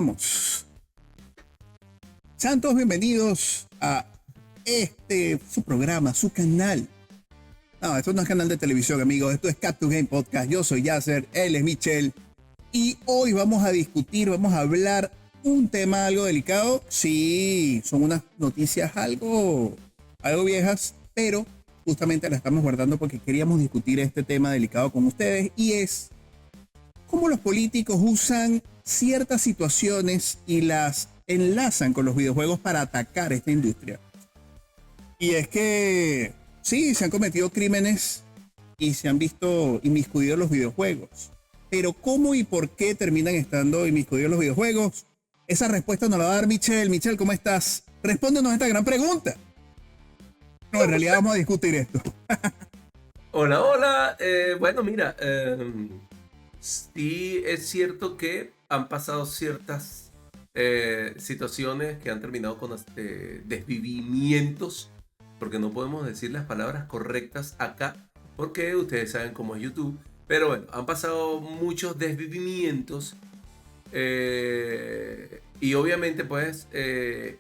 comenzamos. Sean todos bienvenidos a su programa, su canal. No, esto no es canal de televisión, amigos. Esto es Cat to Game Podcast. Yo soy Yasser, él es Michelle. Y hoy vamos a discutir, vamos a hablar un tema algo delicado. Sí, son unas noticias algo viejas, pero justamente las estamos guardando porque queríamos discutir este tema delicado con ustedes. Y es cómo los políticos usan ciertas situaciones y las enlazan con los videojuegos para atacar esta industria. Y es que sí, se han cometido crímenes y se han visto inmiscuidos los videojuegos. Pero ¿cómo y por qué terminan estando inmiscuidos los videojuegos? Esa respuesta nos la va a dar Michelle. Michelle, ¿cómo estás? Respóndenos esta gran pregunta. No, en realidad vamos a discutir esto. Hola, hola. Bueno, mira, sí es cierto que han pasado ciertas situaciones que han terminado con desvivimientos, porque no podemos decir las palabras correctas acá, porque ustedes saben cómo es YouTube. Pero bueno, han pasado muchos desvivimientos y obviamente pues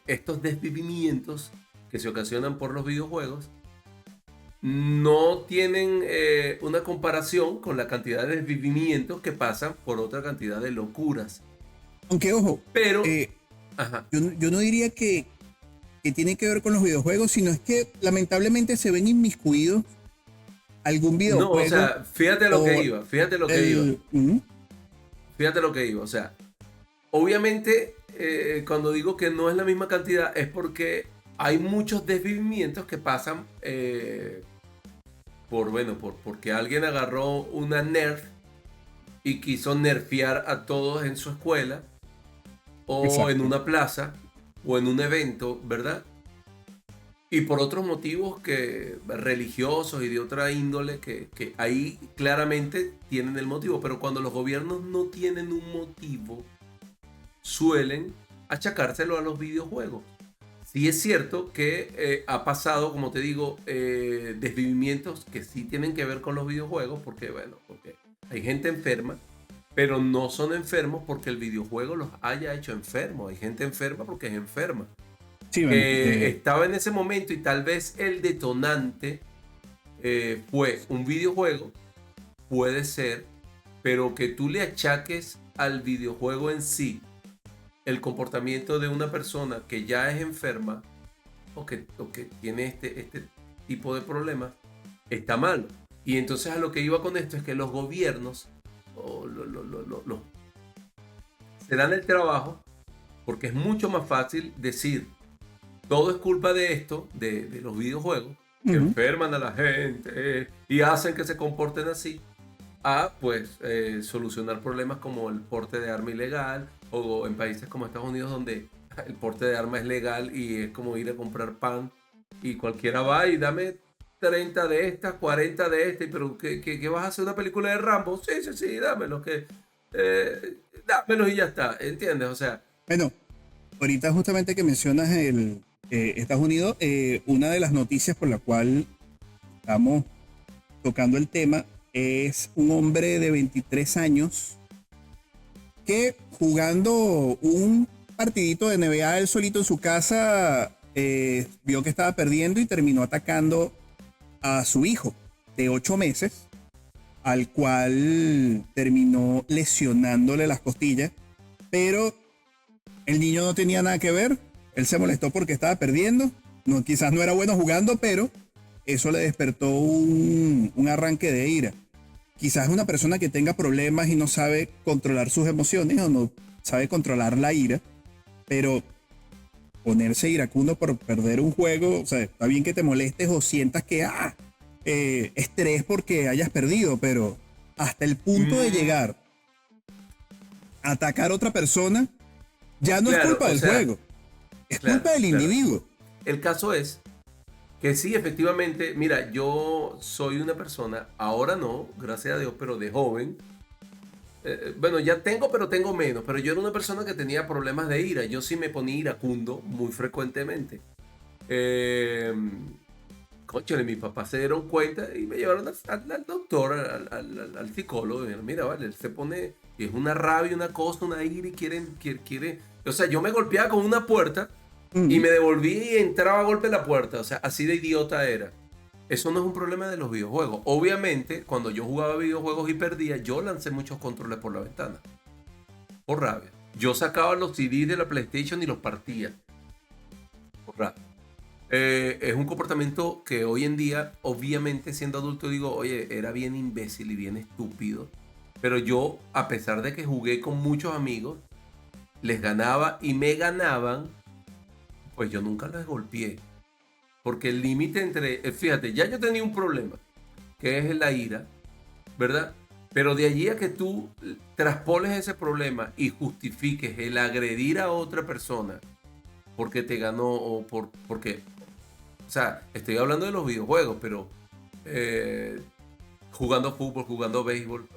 estos desvivimientos que se ocasionan por los videojuegos no tienen una comparación con la cantidad de desvivimientos que pasan por otra cantidad de locuras. Aunque ojo, pero yo no diría que tiene que ver con los videojuegos, sino es que lamentablemente se ven inmiscuidos algún videojuego. No, o sea, fíjate lo que iba. O sea, obviamente cuando digo que no es la misma cantidad es porque hay muchos desvivimientos que pasan porque alguien agarró una nerf y quiso nerfear a todos en su escuela o Exacto. en una plaza o en un evento, ¿verdad? Y por otros motivos religiosos y de otra índole que ahí claramente tienen el motivo. Pero cuando los gobiernos no tienen un motivo, suelen achacárselo a los videojuegos. Sí es cierto que ha pasado, como te digo, desvivimientos que sí tienen que ver con los videojuegos, porque hay gente enferma, pero no son enfermos porque el videojuego los haya hecho enfermos. Hay gente enferma porque es enferma. Sí, Que estaba en ese momento y tal vez el detonante fue un videojuego, puede ser, pero que tú le achaques al videojuego en sí el comportamiento de una persona que ya es enferma o que tiene este tipo de problemas, está mal. Y entonces a lo que iba con esto es que los gobiernos se dan el trabajo, porque es mucho más fácil decir todo es culpa de esto, de los videojuegos, que enferman a la gente y hacen que se comporten así, a pues solucionar problemas como el porte de arma ilegal, o en países como Estados Unidos donde el porte de arma es legal y es como ir a comprar pan y cualquiera va y dame 30 de estas, 40 de estas, pero ¿qué vas a hacer una película de Rambo? Sí, dámelos, dámelos y ya está, ¿entiendes? O sea... Bueno, ahorita justamente que mencionas Estados Unidos, una de las noticias por la cual estamos tocando el tema es un hombre de 23 años que jugando un partidito de NBA él solito en su casa vio que estaba perdiendo y terminó atacando a su hijo de 8 meses, al cual terminó lesionándole las costillas, pero el niño no tenía nada que ver. Él se molestó porque estaba perdiendo. No, quizás no era bueno jugando, pero eso le despertó un arranque de ira. Quizás es una persona que tenga problemas y no sabe controlar sus emociones o no sabe controlar la ira, pero ponerse iracundo por perder un juego, o sea, está bien que te molestes o sientas que estrés porque hayas perdido, pero hasta el punto de llegar a atacar a otra persona ya no es culpa del juego, es culpa del individuo. El caso es que sí, efectivamente, mira, yo soy una persona, ahora no, gracias a Dios, pero de joven, bueno, ya tengo, pero tengo menos, pero yo era una persona que tenía problemas de ira, yo sí me ponía iracundo muy frecuentemente. Cónchale, mis papás se dieron cuenta y me llevaron al doctor, al psicólogo, y me dijeron, mira, vale, él se pone Y es una rabia, una cosa, una ira y quieren. O sea, yo me golpeaba con una puerta y me devolví y entraba a golpe en la puerta. O sea, así de idiota era. Eso no es un problema de los videojuegos. Obviamente, cuando yo jugaba videojuegos y perdía, yo lancé muchos controles por la ventana. Por rabia. Yo sacaba los CDs de la PlayStation y los partía. Por rabia. Es un comportamiento que hoy en día, obviamente siendo adulto, digo, oye, era bien imbécil y bien estúpido. Pero yo, a pesar de que jugué con muchos amigos, les ganaba y me ganaban, pues yo nunca les golpeé. Porque el límite entre, fíjate, ya yo tenía un problema, que es la ira, ¿verdad? Pero de allí a que tú traspoles ese problema y justifiques el agredir a otra persona porque te ganó o porque, o sea, estoy hablando de los videojuegos, pero jugando fútbol, jugando béisbol,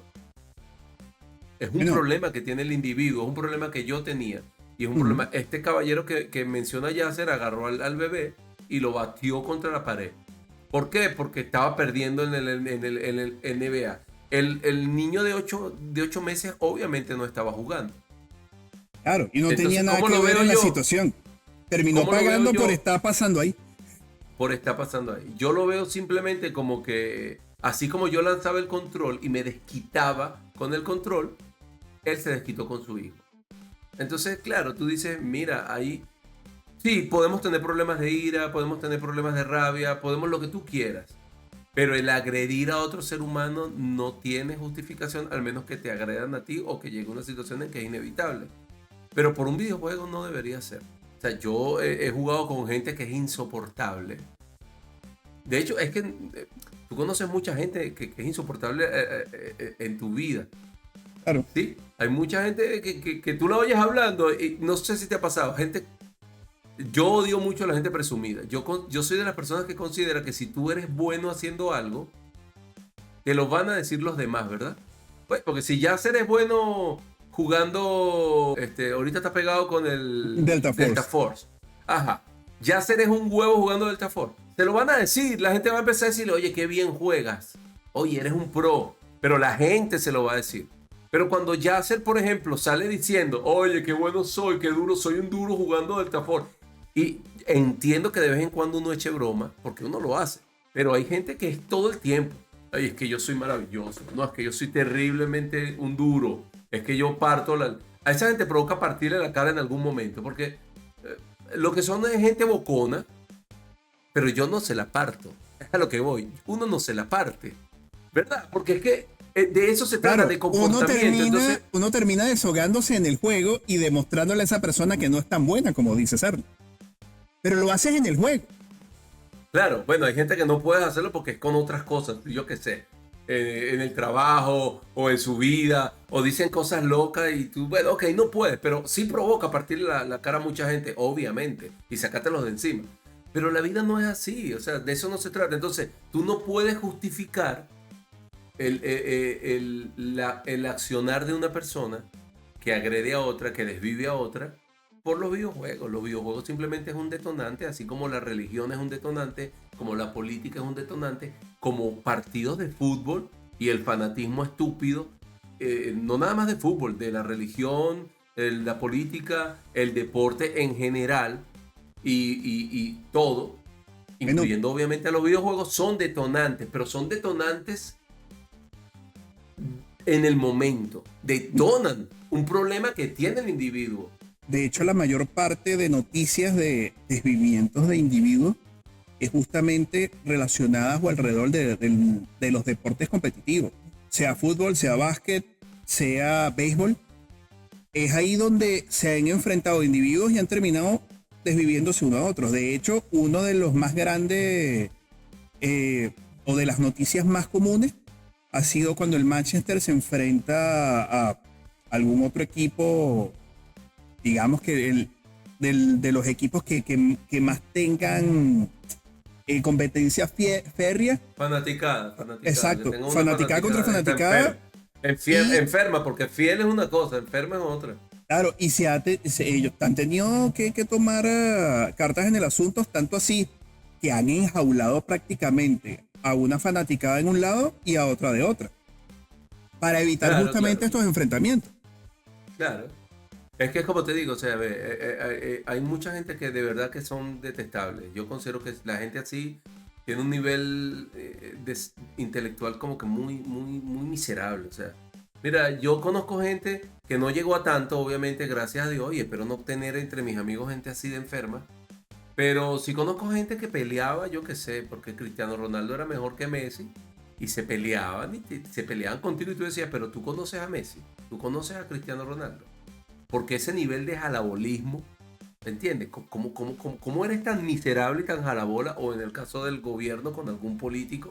es un problema que tiene el individuo, es un problema que yo tenía. Y es un problema. Este caballero que menciona Yasser agarró al bebé y lo batió contra la pared. ¿Por qué? Porque estaba perdiendo en el NBA. El niño de 8 meses obviamente no estaba jugando. Claro, y no Entonces, tenía nada que ver en la situación. Terminó pagando por estar pasando ahí. Por estar pasando ahí. Yo lo veo simplemente como que, así como yo lanzaba el control y me desquitaba con el control, él se desquitó con su hijo. Entonces, claro, tú dices, mira, ahí sí, podemos tener problemas de ira, podemos tener problemas de rabia, podemos lo que tú quieras. Pero el agredir a otro ser humano no tiene justificación, al menos que te agredan a ti o que llegue una situación en que es inevitable. Pero por un videojuego no debería ser. O sea, yo he jugado con gente que es insoportable. De hecho, es que tú conoces mucha gente que es insoportable en tu vida. Claro. Sí, hay mucha gente que tú la oyes hablando y no sé si te ha pasado. Yo odio mucho a la gente presumida. Yo soy de las personas que considera que si tú eres bueno haciendo algo, te lo van a decir los demás, ¿verdad? Pues porque si ya eres bueno jugando, ahorita estás pegado con el Delta Force. Ajá. Ya eres un huevo jugando Delta Force. Te lo van a decir. La gente va a empezar a decirle, oye, qué bien juegas. Oye, eres un pro. Pero la gente se lo va a decir. Pero cuando Yasser, por ejemplo, sale diciendo, oye, qué bueno soy, qué duro, soy un duro jugando Delta Force. Y entiendo que de vez en cuando uno eche broma, porque uno lo hace. Pero hay gente que es todo el tiempo. Ay, es que yo soy maravilloso. No, es que yo soy terriblemente un duro. Es que yo parto a esa gente provoca partirle la cara en algún momento. Porque lo que son es gente bocona, pero yo no se la parto. Es a lo que voy. Uno no se la parte. ¿Verdad? Porque es que de eso se trata, claro, de comportamiento. Uno termina deshogándose en el juego y demostrándole a esa persona que no es tan buena como dice ser. Pero lo haces en el juego. Claro, bueno, hay gente que no puede hacerlo porque es con otras cosas, yo qué sé, en el trabajo o en su vida, o dicen cosas locas y tú, bueno, ok, no puedes, pero sí provoca partirle la cara a mucha gente, obviamente, y sacártelos de encima. Pero la vida no es así, o sea, de eso no se trata. Entonces, tú no puedes justificar el accionar de una persona que agrede a otra, que desvive a otra, por los videojuegos. Los videojuegos simplemente es un detonante, así como la religión es un detonante, como la política es un detonante, como partidos de fútbol y el fanatismo estúpido, no nada más de fútbol, de la religión, la política, el deporte en general y todo, incluyendo obviamente a los videojuegos, son detonantes, pero son detonantes en el momento, detonan un problema que tiene el individuo. De hecho, la mayor parte de noticias de desvivimientos de individuos es justamente relacionadas o alrededor de los deportes competitivos, sea fútbol, sea básquet, sea béisbol. Es ahí donde se han enfrentado individuos y han terminado desviviéndose uno a otros. De hecho, uno de los más grandes o de las noticias más comunes ha sido cuando el Manchester se enfrenta a algún otro equipo, digamos que de los equipos que más tengan competencia férrea. Fanaticada. Exacto, fanaticada contra fanaticada. Enferma, porque fiel es una cosa, enferma es otra. Claro, y ellos han tenido que tomar cartas en el asunto, tanto así que han enjaulado prácticamente a una fanaticada en un lado y a otra de otra. para evitar Claro, justamente claro, estos enfrentamientos. claro. Es que es como te digo, o sea, hay mucha gente que de verdad que son detestables. Yo considero que la gente así tiene un nivel intelectual como que muy, muy, muy miserable. O sea, mira, yo conozco gente que no llegó a tanto, obviamente, gracias a Dios, y espero no tener entre mis amigos gente así de enferma. Pero sí conozco gente que peleaba, yo qué sé, porque Cristiano Ronaldo era mejor que Messi y se peleaban se peleaban contigo y tú decías, pero tú conoces a Messi, tú conoces a Cristiano Ronaldo. Porque ese nivel de jalabolismo, ¿me entiendes? ¿Cómo eres tan miserable y tan jalabola? O en el caso del gobierno con algún político.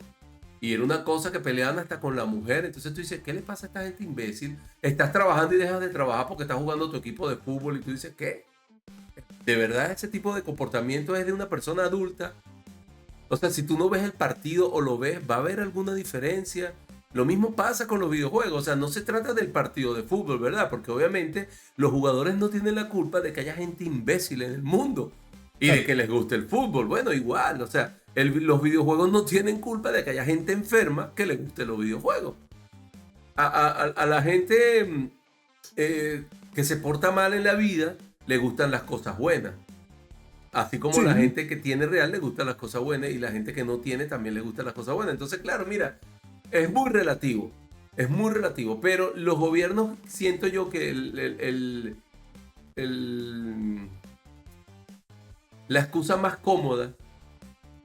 Y era una cosa que peleaban hasta con la mujer. Entonces tú dices, ¿qué le pasa a esta gente imbécil? Estás trabajando y dejas de trabajar porque estás jugando tu equipo de fútbol y tú dices, ¿qué? ¿De verdad ese tipo de comportamiento es de una persona adulta? O sea, si tú no ves el partido o lo ves, va a haber alguna diferencia. Lo mismo pasa con los videojuegos. O sea, no se trata del partido de fútbol, ¿verdad? Porque obviamente los jugadores no tienen la culpa de que haya gente imbécil en el mundo y de Claro. que les guste el fútbol. Bueno, igual. O sea, los videojuegos no tienen culpa de que haya gente enferma que le guste los videojuegos. A la gente que se porta mal en la vida le gustan las cosas buenas. Así como la Sí, gente que tiene real le gustan las cosas buenas y la gente que no tiene también le gustan las cosas buenas. Entonces, claro, mira, es muy relativo, pero los gobiernos siento yo que el- la excusa más cómoda,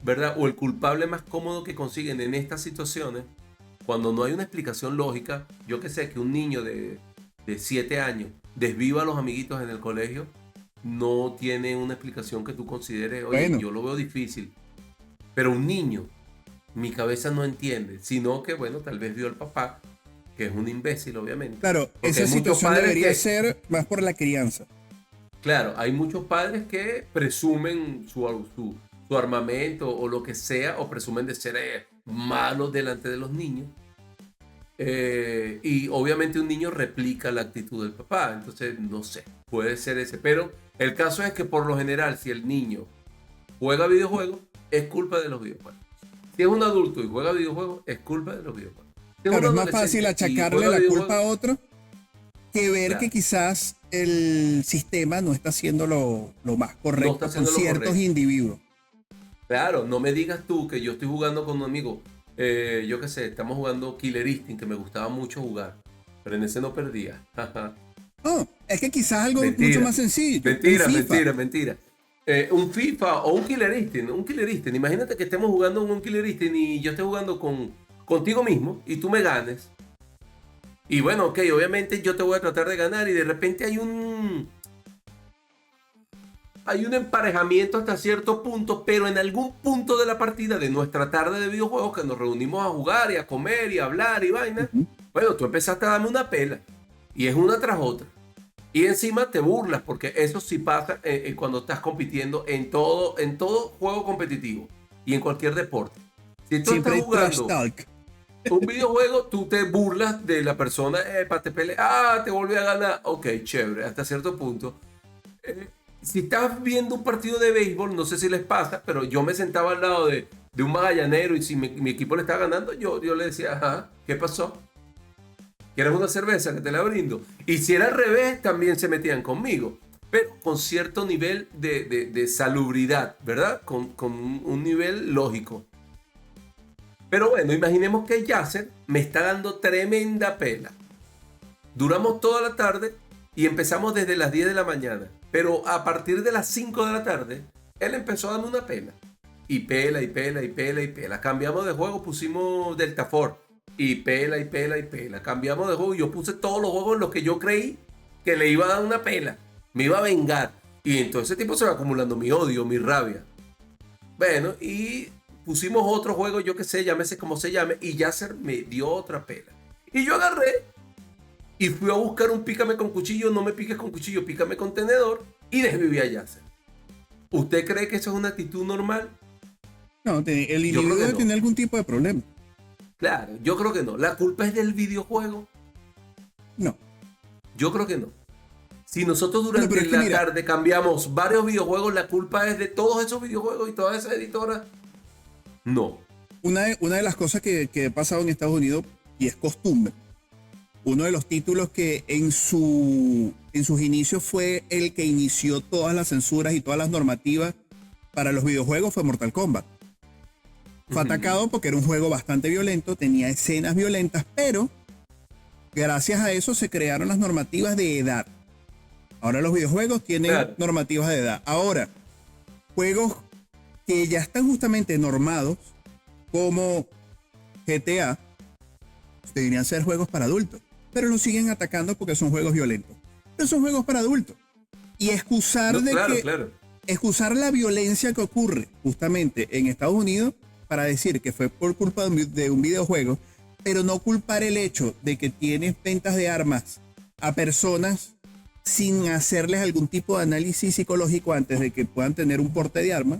¿verdad? O el culpable más cómodo que consiguen en estas situaciones, cuando no hay una explicación lógica, yo que sé, que un niño de 7 años desviva a los amiguitos en el colegio, no tiene una explicación que tú consideres, oye, bueno, yo lo veo difícil, pero un niño, mi cabeza no entiende, sino que, bueno, tal vez vio al papá, que es un imbécil, obviamente, claro, porque esa hay muchos situación padres debería que, ser más por la crianza. claro, hay muchos padres que presumen su armamento o lo que sea, o presumen de ser malos delante de los niños. Y obviamente un niño replica la actitud del papá, entonces no sé, puede ser ese. Pero el caso es que por lo general, si el niño juega videojuegos, es culpa de los videojuegos. Si es un adulto y juega videojuegos, es culpa de los videojuegos. Si es un Claro, es más fácil adolescente y achacarle juega la culpa videojuegos, a otro que ver que claro, quizás el sistema no está haciendo lo más no está correcto con haciendo lo ciertos correcto. individuos. Claro, no me digas tú que yo estoy jugando con un amigo, yo qué sé, estamos jugando Killer Instinct, que me gustaba mucho jugar, pero en ese no perdía. No, es que quizás algo mucho Mentira, más sencillo, un mentira, FIFA. mentira, mentira. Un FIFA o un Killer Instinct, un Killer Instinct. Imagínate que estemos jugando un Killer Instinct y yo esté jugando contigo mismo y tú me ganes. Y bueno, ok, obviamente yo te voy a tratar de ganar y de repente hay un emparejamiento hasta cierto punto, pero en algún punto de la partida de nuestra tarde de videojuegos que nos reunimos a jugar y a comer y a hablar y vaina, Ujú. bueno, tú empezaste a darme una pela y es una tras otra. Y encima te burlas, porque eso sí pasa cuando estás compitiendo en todo juego competitivo y en cualquier deporte. Si tú estás Siempre hay trash jugando talk. un videojuego, tú te burlas de la persona, te pelea, te volví a ganar. Ok, chévere, hasta cierto punto. Eh, si estás viendo un partido de béisbol, no sé si les pasa, pero yo me sentaba al lado de un magallanero y si mi equipo le está ganando, yo le decía, ajá, ¿qué pasó? ¿Quieres una cerveza que te la brindo? Y si era al revés, también se metían conmigo, pero con cierto nivel de salubridad, ¿verdad? Con un nivel lógico. Pero bueno, imaginemos que Yasser me está dando tremenda pela. Duramos toda la tarde y empezamos desde las 10 de la mañana. Pero a partir de las 5 de la tarde, él empezó a darme una pela. Y pela, y pela, y pela, y pela. Cambiamos de juego, pusimos Delta Force. Y pela, y pela, y pela. Cambiamos de juego y yo puse todos los juegos en los que yo creí que le iba a dar una pela. Me iba a vengar. Y entonces ese tipo se va acumulando mi odio, mi rabia. Bueno, y pusimos otro juego, yo qué sé, llámese como se llame. Y Yasser me dio otra pela. Y yo agarré y fui a buscar un pícame con cuchillo, no me piques con cuchillo, pícame con tenedor y desviví a Yasser. ¿Usted cree que eso es una actitud normal? No, el Yo creo individuo que debe no. tener algún tipo de problema. Claro, yo creo que no. La culpa es del videojuego. No. Yo creo que no. Si nosotros Bueno, pero durante es que la mira, tarde cambiamos varios videojuegos, la culpa es de todos esos videojuegos y todas esas editoras. No. una de las cosas que ha pasado en Estados Unidos, y es costumbre, uno de los títulos que en sus inicios fue el que inició todas las censuras y todas las normativas para los videojuegos fue Mortal Kombat. Fue atacado porque era un juego bastante violento, tenía escenas violentas, pero gracias a eso se crearon las normativas de edad. Ahora los videojuegos tienen normativas de edad. Ahora, juegos que ya están justamente normados, como GTA, deberían ser juegos para adultos, pero los siguen atacando porque son juegos violentos. Pero son juegos para adultos. Y excusar excusar la violencia que ocurre justamente en Estados Unidos para decir que fue por culpa de un videojuego, pero no culpar el hecho de que tienes ventas de armas a personas sin hacerles algún tipo de análisis psicológico antes de que puedan tener un porte de arma.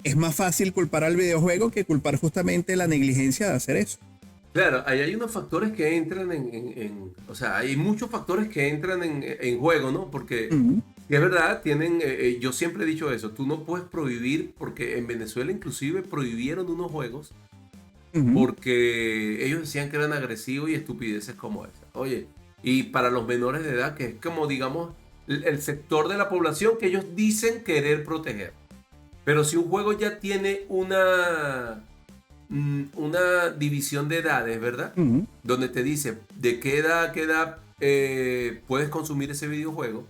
Es más fácil culpar al videojuego que culpar justamente la negligencia de hacer eso. Claro, ahí hay unos factores que entran o sea, hay muchos factores que entran en juego, ¿no? Porque es verdad, yo siempre he dicho eso, tú no puedes prohibir, porque en Venezuela inclusive prohibieron unos juegos porque ellos decían que eran agresivos y estupideces como esa. Oye, y para los menores de edad, que es como, digamos, el sector de la población que ellos dicen querer proteger. Pero si un juego ya tiene una división de edades, ¿verdad? Donde te dice de qué edad a qué edad puedes consumir ese videojuego,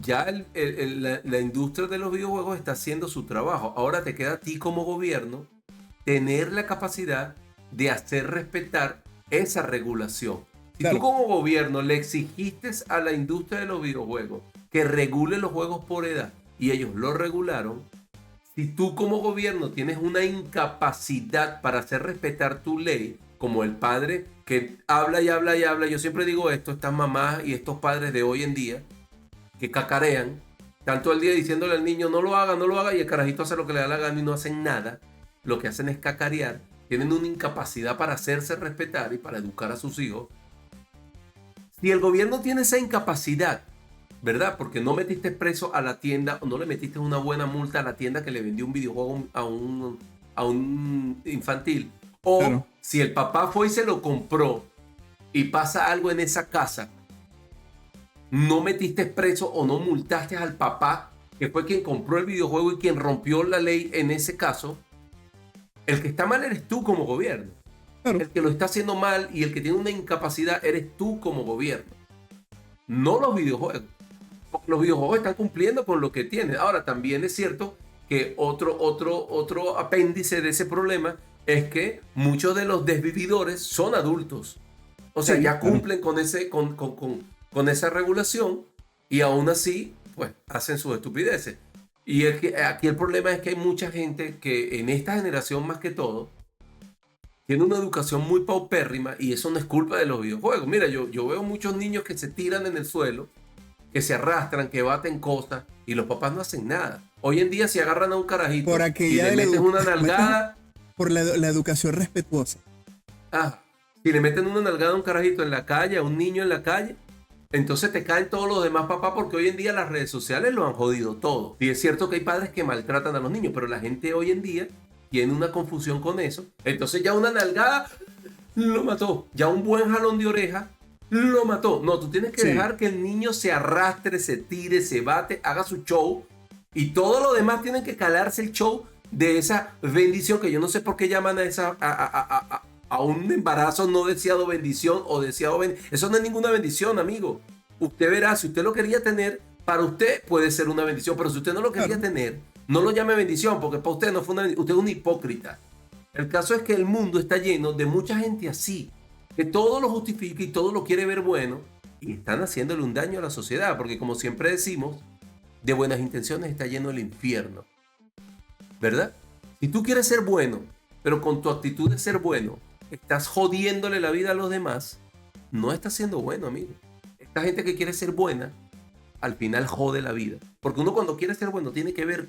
ya la industria de los videojuegos está haciendo su trabajo. Ahora te queda a ti como gobierno tener la capacidad de hacer respetar esa regulación. Si tú como gobierno le exigiste a la industria de los videojuegos que regule los juegos por edad y ellos lo regularon, si tú como gobierno tienes una incapacidad para hacer respetar tu ley, como el padre que habla y habla y habla, yo siempre digo esto, estas mamás y estos padres de hoy en día que cacarean, tanto el día diciéndole al niño no lo haga, y el carajito hace lo que le da la gana y no hacen nada, lo que hacen es cacarear, tienen una incapacidad para hacerse respetar y para educar a sus hijos. Si el gobierno tiene esa incapacidad, ¿verdad? Porque no metiste preso a la tienda o no le metiste una buena multa a la tienda que le vendió un videojuego a un infantil. O si el papá fue y se lo compró y pasa algo en esa casa, no metiste preso o no multaste al papá que fue quien compró el videojuego y quien rompió la ley en ese caso, el que está mal eres tú como gobierno. El que lo está haciendo mal y el que tiene una incapacidad eres tú como gobierno. No los videojuegos. Los videojuegos están cumpliendo con lo que tienen. Ahora, también es cierto que otro apéndice de ese problema es que muchos de los desvividores son adultos. O sea, ya cumplen con esa regulación y aún así, pues, hacen sus estupideces. Y aquí el problema es que hay mucha gente que en esta generación más que todo tiene una educación muy paupérrima y eso no es culpa de los videojuegos. Mira, yo veo muchos niños que se tiran en el suelo, que se arrastran, que baten cosas y los papás no hacen nada. Hoy en día si agarran a un carajito y le meten una nalgada... Por la educación respetuosa. Si le meten una nalgada a un carajito en la calle, a un niño en la calle, entonces te caen todos los demás papás porque hoy en día las redes sociales lo han jodido todo. Y es cierto que hay padres que maltratan a los niños, pero la gente hoy en día tiene una confusión con eso. Entonces ya una nalgada lo mató. Ya un buen jalón de oreja lo mató. No, tú tienes que dejar que el niño se arrastre, se tire, se bate, haga su show. Y todo lo demás tienen que calarse el show de esa bendición que yo no sé por qué llaman a un embarazo no deseado bendición o deseado bendición. Eso no es ninguna bendición, amigo. Usted verá, si usted lo quería tener, para usted puede ser una bendición, pero si usted no lo quería tener, no lo llame bendición, porque para usted no fue una bendición. Usted es un hipócrita. El caso es que el mundo está lleno de mucha gente así, que todo lo justifica y todo lo quiere ver bueno, y están haciéndole un daño a la sociedad, porque como siempre decimos, de buenas intenciones está lleno el infierno. ¿Verdad? Si tú quieres ser bueno, pero con tu actitud de ser bueno, estás jodiéndole la vida a los demás, no estás siendo bueno, amigo. Esta gente que quiere ser buena, al final jode la vida. Porque uno cuando quiere ser bueno tiene que ver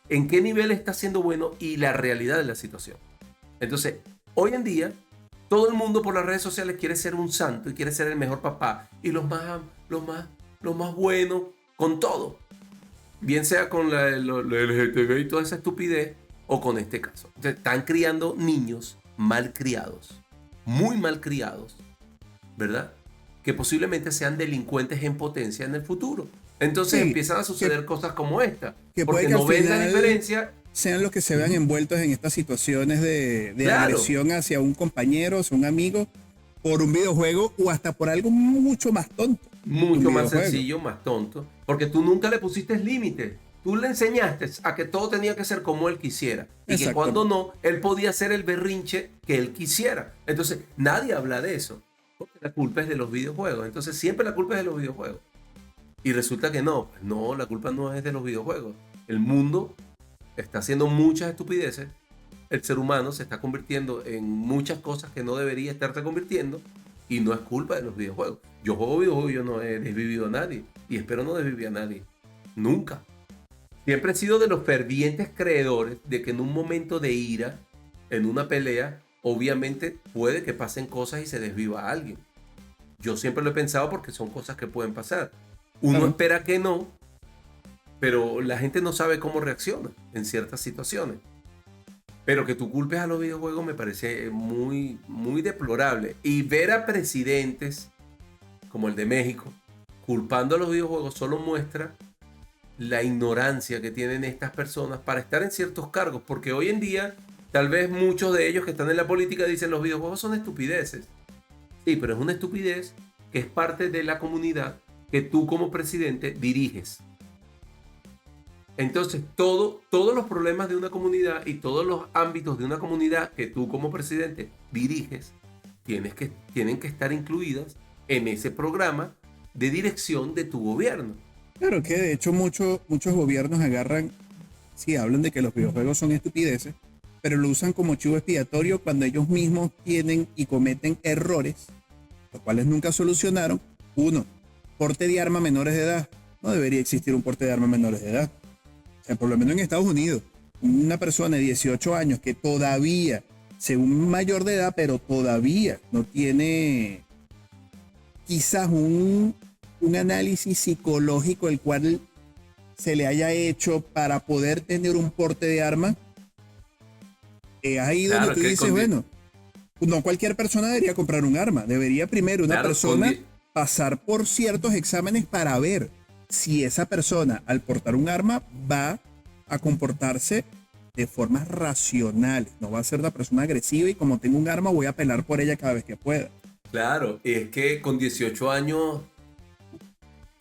en qué nivel está siendo bueno y la realidad de la situación. Entonces, hoy en día, todo el mundo por las redes sociales quiere ser un santo y quiere ser el mejor papá. Y los más buenos, con todo. Bien sea con el LGTB y toda esa estupidez, o con este caso. Entonces, están criando niños mal criados. muy mal criados, ¿verdad? Que posiblemente sean delincuentes en potencia en el futuro. Entonces Sí, empiezan a suceder cosas como esta, que puede porque que al no ven la final diferencia. sean los que se vean envueltos en estas situaciones de Claro, agresión hacia un compañero, hacia un amigo, por un videojuego o hasta por algo mucho más tonto que un mucho más videojuego. sencillo, más tonto, porque tú nunca le pusiste límites. Tú le enseñaste a que todo tenía que ser como él quisiera y que cuando Exactamente. no, él podía hacer el berrinche que él quisiera. Entonces, nadie habla de eso, porque la culpa es de los videojuegos. Entonces, siempre la culpa es de los videojuegos. Y resulta que no, pues no, la culpa no es de los videojuegos. El mundo está haciendo muchas estupideces. El ser humano se está convirtiendo en muchas cosas que no debería estarse convirtiendo y no es culpa de los videojuegos. Yo juego videojuegos, yo no he desvivido a nadie y espero no desvivir a nadie. Nunca. Siempre he sido de los fervientes creedores de que en un momento de ira, en una pelea, obviamente puede que pasen cosas y se desviva a alguien. Yo siempre lo he pensado porque son cosas que pueden pasar. Uno Claro. espera que no, pero la gente no sabe cómo reacciona en ciertas situaciones. Pero que tú culpes a los videojuegos me parece muy, muy deplorable. Y ver a presidentes como el de México culpando a los videojuegos solo muestra la ignorancia que tienen estas personas para estar en ciertos cargos. Porque hoy en día, tal vez muchos de ellos que están en la política dicen los videojuegos son estupideces. Sí, pero es una estupidez que es parte de la comunidad que tú como presidente diriges. Entonces, todos los problemas de una comunidad y todos los ámbitos de una comunidad que tú como presidente diriges, tienen que estar incluidas en ese programa de dirección de tu gobierno. Claro que de hecho muchos gobiernos agarran, sí, hablan de que los videojuegos son estupideces, pero lo usan como chivo expiatorio cuando ellos mismos tienen y cometen errores, los cuales nunca solucionaron. Uno, porte de arma a menores de edad. No debería existir un porte de arma a menores de edad. O sea, por lo menos en Estados Unidos, una persona de 18 años que todavía, según mayor de edad, pero todavía no tiene quizás un análisis psicológico el cual se le haya hecho para poder tener un porte de arma, es ahí donde Claro, tú que dices, bueno, no cualquier persona debería comprar un arma, debería primero una claro, persona pasar por ciertos exámenes para ver si esa persona al portar un arma va a comportarse de formas racionales, no va a ser una persona agresiva y como tengo un arma voy a pelar por ella cada vez que pueda. claro, es que con 18 años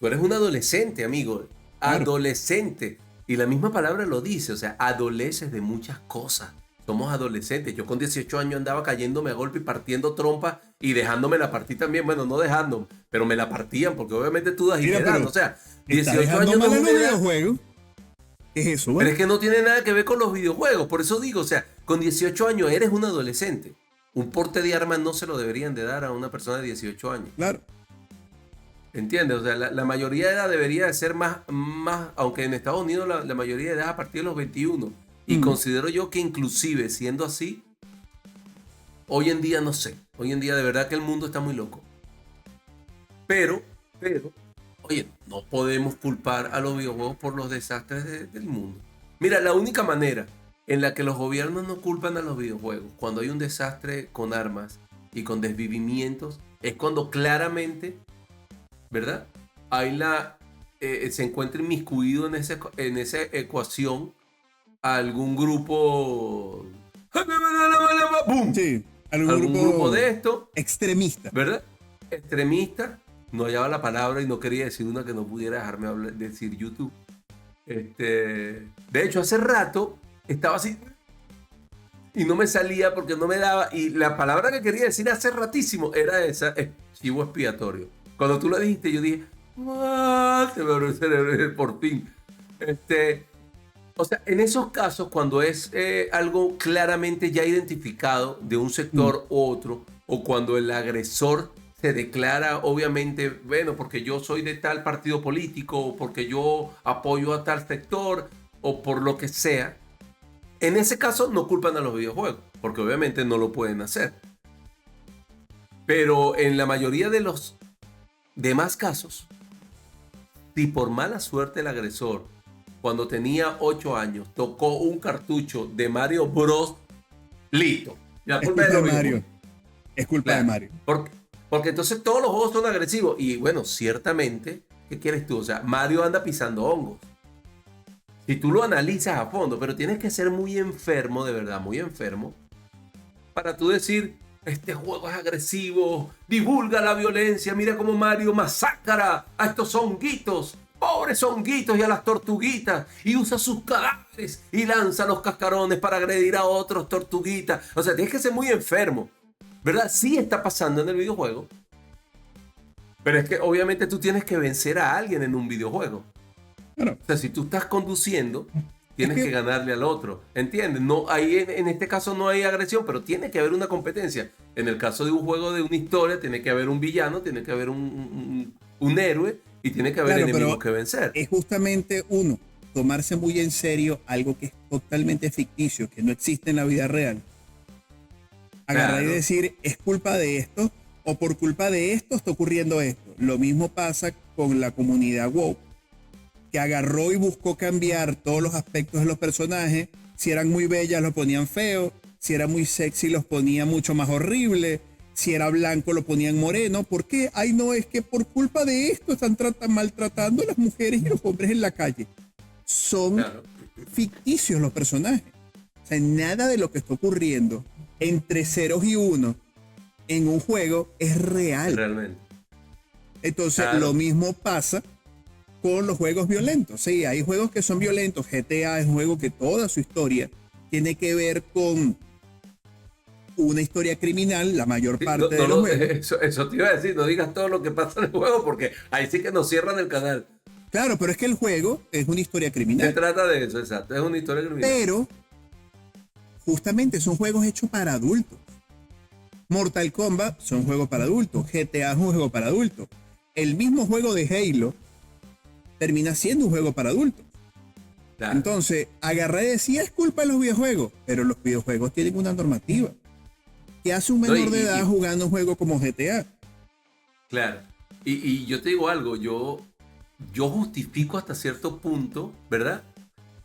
tú eres un adolescente, amigo. Claro, Adolescente. Y la misma palabra lo dice, o sea, adoleces de muchas cosas. Somos adolescentes. Yo con 18 años andaba cayéndome a golpe y partiendo trompa y dejándome la partí también. Bueno, no dejándome, pero me la partían porque obviamente tú das y mira, te dan. pero O sea, está 18 dejando años no mal es en una los edad. videojuegos. ¿Qué es eso, Pero bueno? es que no tiene nada que ver con los videojuegos. Por eso digo, o sea, con 18 años eres un adolescente. Un porte de armas no se lo deberían de dar a una persona de 18 años. Claro, ¿Entiendes? O sea, la mayoría de edad debería de ser más, aunque en Estados Unidos la mayoría de edad es a partir de los 21. Y considero yo que inclusive siendo así, hoy en día no sé. Hoy en día de verdad que el mundo está muy loco. Pero, oye, no podemos culpar a los videojuegos por los desastres del mundo. Mira, la única manera en la que los gobiernos no culpan a los videojuegos cuando hay un desastre con armas y con desvivimientos es cuando claramente, ¿verdad? Se encuentra inmiscuido en esa ecuación algún grupo, ¡boom! sí, algún Algún grupo grupo de esto, extremista. ¿verdad? Extremista. No hallaba la palabra y no quería decir una que no pudiera dejarme decir YouTube. De hecho, hace rato estaba así y no me salía porque no me daba. Y la palabra que quería decir hace ratísimo era esa, chivo expiatorio. Cuando tú lo dijiste, yo dije, "Ah", se me abrió el cerebro por fin. O sea, en esos casos, cuando es algo claramente ya identificado de un sector u otro, o cuando el agresor se declara, obviamente, bueno, porque yo soy de tal partido político, o porque yo apoyo a tal sector, o por lo que sea, en ese caso no culpan a los videojuegos, porque obviamente no lo pueden hacer. Pero en la mayoría de los demás casos, si por mala suerte el agresor, cuando tenía 8 años, tocó un cartucho de Mario Bros. Listo. La Es culpa es de culpa de los Mario. videojuegos. es culpa de Claro. Mario. Porque entonces todos los juegos son agresivos. Y bueno, ciertamente, ¿qué quieres tú? O sea, Mario anda pisando hongos. Si tú lo analizas a fondo, pero tienes que ser muy enfermo, de verdad, muy enfermo, para tú decir, este juego es agresivo, divulga la violencia, mira cómo Mario masacra a estos honguitos, pobres honguitos y a las tortuguitas, y usa sus cadáveres y lanza los cascarones para agredir a otros tortuguitas. O sea, tienes que ser muy enfermo, ¿verdad? Sí está pasando en el videojuego, pero es que obviamente tú tienes que vencer a alguien en un videojuego. Bueno, O sea, si tú estás conduciendo, es tienes que que, ganarle al otro. ¿Entiendes? No, ahí en este caso no hay agresión, pero tiene que haber una competencia. En el caso de un juego de una historia, tiene que haber un villano, tiene que haber un héroe y tiene que haber claro, enemigos pero que vencer. es justamente uno, tomarse muy en serio algo que es totalmente ficticio, que no existe en la vida real. Agarrar y Claro, decir, es culpa de esto, o por culpa de esto está ocurriendo esto. Lo mismo pasa con la comunidad WoW, que agarró y buscó cambiar todos los aspectos de los personajes. Si eran muy bellas, los ponían feos. Si era muy sexy, los ponía mucho más horrible. Si era blanco, lo ponían moreno. ¿Por qué? Ay, no, es que por culpa de esto están maltratando a las mujeres y los hombres en la calle. Son claro, ficticios los personajes. O sea, nada de lo que está ocurriendo entre ceros y unos en un juego es real. realmente. Entonces, lo Claro. mismo pasa con los juegos violentos. Sí, hay juegos que son violentos. GTA es un juego que toda su historia tiene que ver con una historia criminal, la mayor Sí, no, parte de los juegos. eso te iba a decir, no digas todo lo que pasa en el juego porque ahí sí que nos cierran el canal. Claro, pero es que el juego es una historia Se criminal. trata de eso, exacto. Es una historia criminal. Pero justamente son juegos hechos para adultos. Mortal Kombat son juegos para adultos. GTA es un juego para adultos. El mismo juego de Halo termina siendo un juego para adultos. Claro. Entonces, agarrar y decir es culpa de los videojuegos, pero los videojuegos tienen una normativa. ¿Qué hace un No, menor de edad jugando un juego como GTA? claro. Y yo te digo algo, yo justifico hasta cierto punto, ¿verdad?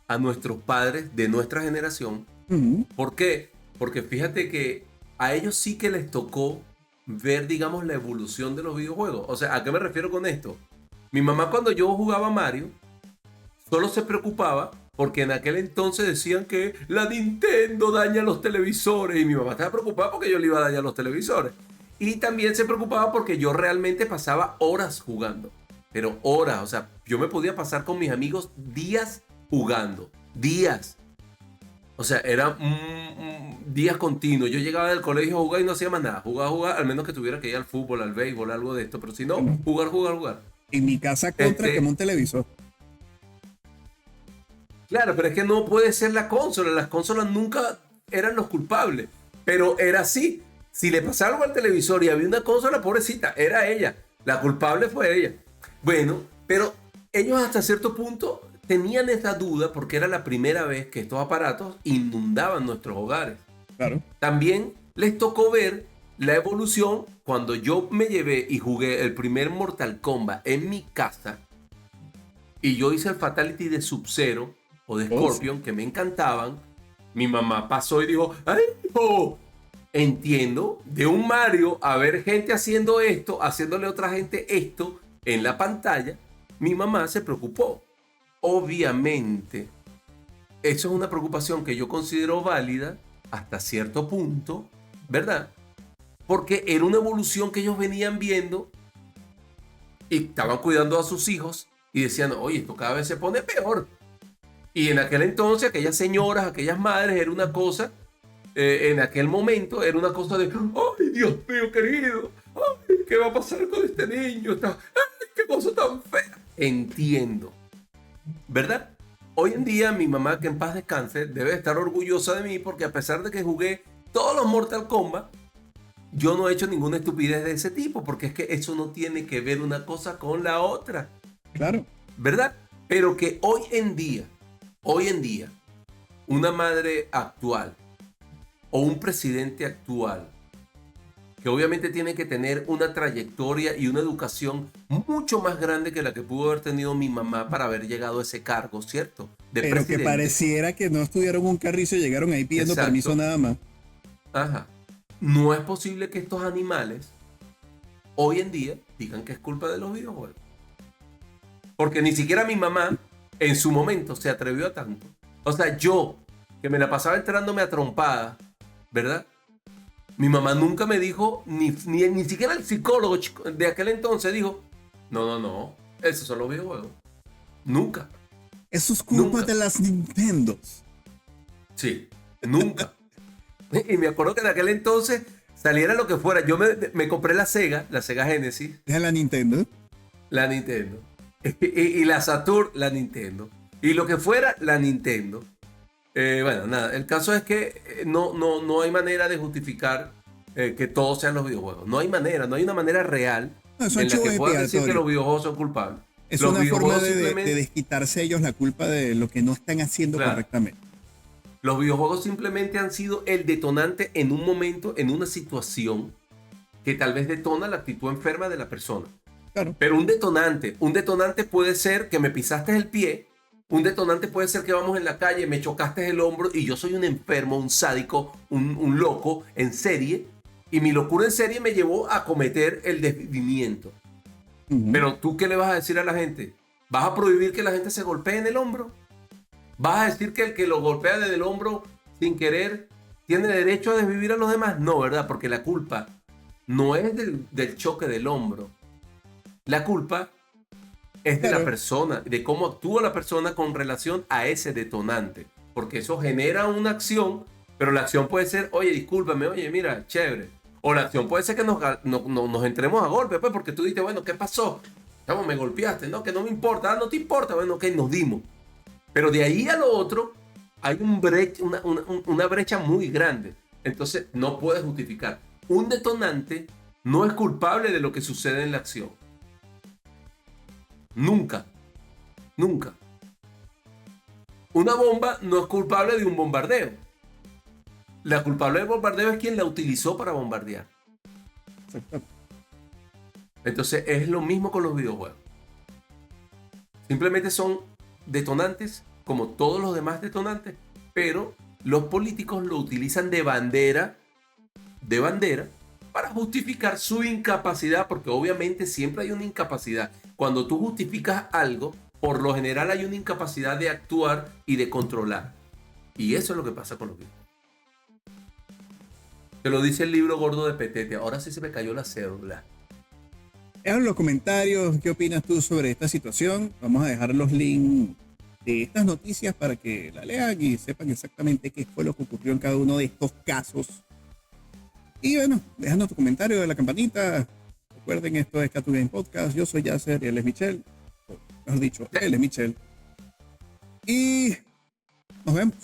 A nuestros padres de nuestra generación. Ujú. ¿Por qué? Porque fíjate que a ellos sí que les tocó ver, digamos, la evolución de los videojuegos. O sea, ¿a qué me refiero con esto? Mi mamá cuando yo jugaba Mario, solo se preocupaba porque en aquel entonces decían que la Nintendo daña los televisores y mi mamá estaba preocupada porque yo le iba a dañar los televisores. Y también se preocupaba porque yo realmente pasaba horas jugando. Pero horas, o sea, yo me podía pasar con mis amigos días jugando. Días. O sea, eran días continuos. Yo llegaba del colegio a jugar y no hacía más nada. Jugar, al menos que tuviera que ir al fútbol, al béisbol, algo de esto. Pero si no, jugar. En mi casa contra quemó un televisor. Claro, pero es que no puede ser la consola. Las consolas nunca eran los culpables. Pero era así. Si le pasaba algo al televisor y había una consola, pobrecita, era ella. La culpable fue ella. Bueno, pero ellos hasta cierto punto tenían esa duda porque era la primera vez que estos aparatos inundaban nuestros hogares. Claro. También les tocó ver la evolución cuando yo me llevé y jugué el primer Mortal Kombat en mi casa y yo hice el Fatality de Sub-Zero o de Oh, sí. Scorpion que me encantaban. Mi mamá pasó y dijo, ¡ay, hijo! Entiendo de un Mario a ver gente haciendo esto, haciéndole a otra gente esto en la pantalla. Mi mamá se preocupó. Obviamente, eso es una preocupación que yo considero válida hasta cierto punto, ¿verdad? Porque era una evolución que ellos venían viendo y estaban cuidando a sus hijos y decían, oye, esto cada vez se pone peor. Y en aquel entonces, aquellas señoras, aquellas madres, era una cosa, en aquel momento, era una cosa de, ay, Dios mío, querido, ay, ¿qué va a pasar con este niño? Ay, qué cosa tan fea. Entiendo, ¿verdad? Hoy en día, mi mamá, que en paz descanse, debe estar orgullosa de mí porque a pesar de que jugué todos los Mortal Kombat, yo no he hecho ninguna estupidez de ese tipo, porque es que eso no tiene que ver una cosa con la otra, Claro. ¿verdad? Pero que hoy en día, una madre actual o un presidente actual, que obviamente tiene que tener una trayectoria y una educación mucho más grande que la que pudo haber tenido mi mamá para haber llegado a ese cargo, ¿cierto? De Pero que presidente. pareciera que no estudiaron un carrizo y llegaron ahí pidiendo Exacto. permiso nada más. Ajá. no es posible que estos animales hoy en día digan que es culpa de los videojuegos. Porque ni siquiera mi mamá en su momento se atrevió a tanto. O sea, yo, que me la pasaba enterándome a trompada, ¿verdad? Mi mamá nunca me dijo, ni siquiera el psicólogo de aquel entonces dijo, no, esos son los videojuegos. Nunca. Eso es culpa Nunca. de las Nintendos. Sí, nunca. Y me acuerdo que en aquel entonces saliera lo que fuera. Yo me compré la Sega Genesis, Es la Nintendo. la Nintendo. Y la Saturn, la Nintendo. Y lo que fuera, la Nintendo. Bueno, nada, el caso es que no hay manera de justificar que todos sean los videojuegos. No hay una manera real No, son en la que chivos puedas decir que expiatorios. los videojuegos son culpables. Es Los una forma videojuegos de desquitarse ellos la culpa de lo que no están haciendo Claro. correctamente. Los videojuegos simplemente han sido el detonante en un momento, en una situación que tal vez detona la actitud enferma de la persona. Claro. Pero un detonante puede ser que me pisaste el pie, un detonante puede ser que vamos en la calle, me chocaste el hombro y yo soy un enfermo, un sádico, un loco en serie, y mi locura en serie me llevó a cometer el desvivimiento. Ujú. Pero tú, ¿qué le vas a decir a la gente? ¿Vas a prohibir que la gente se golpee en el hombro? ¿Vas a decir que el que lo golpea desde el hombro sin querer tiene derecho a desvivir a los demás? No, ¿verdad? Porque la culpa no es del choque del hombro. La culpa es de Claro. la persona, de cómo actúa la persona con relación a ese detonante. Porque eso genera una acción, pero la acción puede ser, oye, discúlpame, oye, mira, chévere. O la acción puede ser que nos entremos a golpe, pues, porque tú dices, bueno, ¿qué pasó? Chamo, me golpeaste, ¿no? Que no me importa, no te importa, bueno, ok, nos dimos. Pero de ahí a lo otro hay una brecha muy grande. Entonces no puedes justificar. Un detonante no es culpable de lo que sucede en la acción. Nunca. Nunca. Una bomba no es culpable de un bombardeo. La culpable del bombardeo es quien la utilizó para bombardear. Exacto. Entonces es lo mismo con los videojuegos. Simplemente son detonantes como todos los demás detonantes, pero los políticos lo utilizan de bandera para justificar su incapacidad, porque obviamente siempre hay una incapacidad. Cuando tú justificas algo, por lo general hay una incapacidad de actuar y de controlar. Y eso es lo que pasa con los videojuegos. Te lo dice el libro gordo de Petete. Ahora sí se me cayó la cédula. En los comentarios, ¿qué opinas tú sobre esta situación? Vamos a dejar los links de estas noticias para que la lean y sepan exactamente qué fue lo que ocurrió en cada uno de estos casos. Y bueno, dejando tu comentario de la campanita. Recuerden, esto es Catu Game Podcast. Yo soy Yasser y él es Michelle. O, mejor dicho, él es Michelle. Y nos vemos.